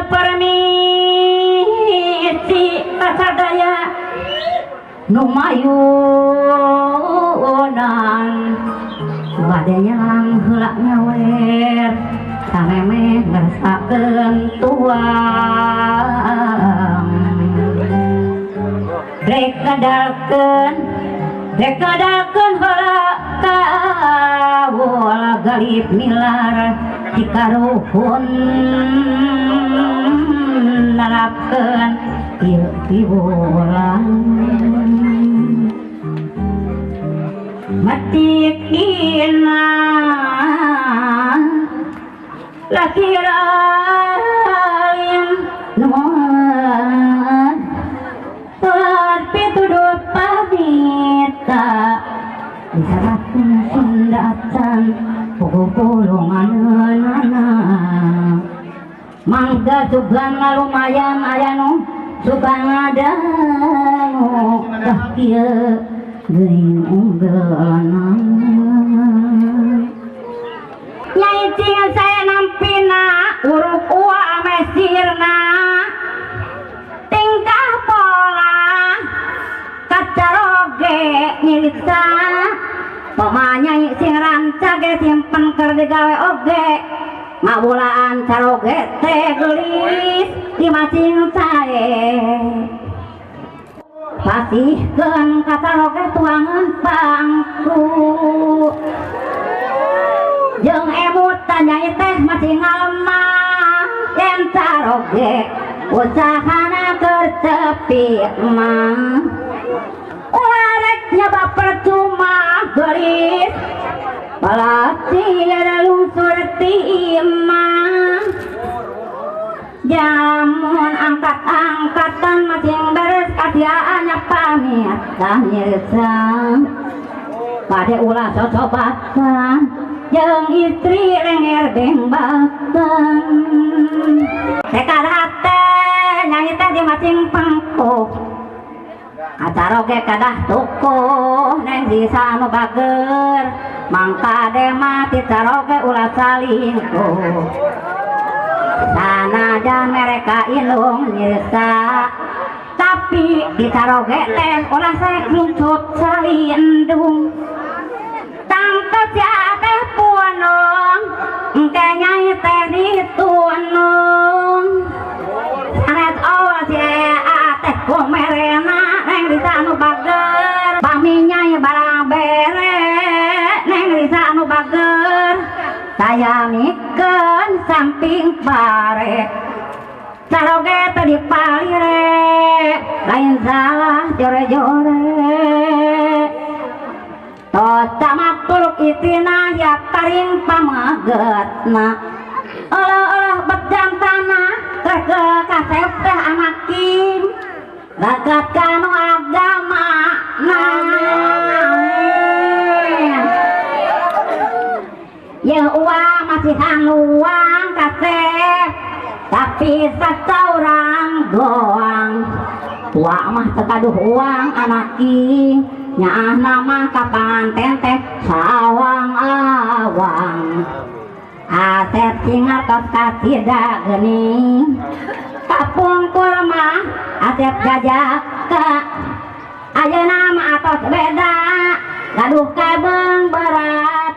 permisi kasadaya numayunan wadayang heula nyawer samemeh ngersakeun tuang rek kadalkeun heula kawula galib milar cikaruhun narapkeun ieu piwulan matikina laki ralim nuan tular pituduh pamita disarakeun sundatan pukulungan anak mangga sugan lumayan aya nu sugan ngadanu tah kieu geuning unggeulna nyai cing saya nampina uruk ua mesirna tingkah pola kacaroge nyiriksa pemanyai sing ranca ge simpen keur digawe oge ngawulaan caroge teh geulis di macing sae pasihkeun ka caroge tuangan pangku jeung emut tanyai teh masih ngalemah yen caroge usahana keur tepi mah ulah rek nyoba percuma geulis balati ada lungsur timah jamun angkat-angkatan masing beres kasiaannya pamit nyirsa pada ulah cocobatan jeung istri lenger bembatan sekadate nyanyi teh di macing pangkuk acaroge kadah tukuh neng sisa anu bager mangka de mati caroge ulah salingkuh sanajan mereka ilung nyirsa tapi di caroge teh ulah saya klucut salindung tangkes ya teh puanong engke nyai teh dituanong sanet awas ya teh kumerena neng risa anu bager bami nyai barang bere neng risa anu bager saya mikeun samping pare caroge teh dipalire lain salah jore-jore tos camak tuluk itina ya karing pamagetna olah-olah betjantana ke kasep teh amakin ragat kanu agama ya uang masih haluang kasep tapi sasaurang doang uang mah tekaduh uang anaki nyaah nama kapan tenteh sawang awang asep singa tos kasida geuning kapung kurma asep gajak ka ayeuna mah atos beda gaduh kabeng berat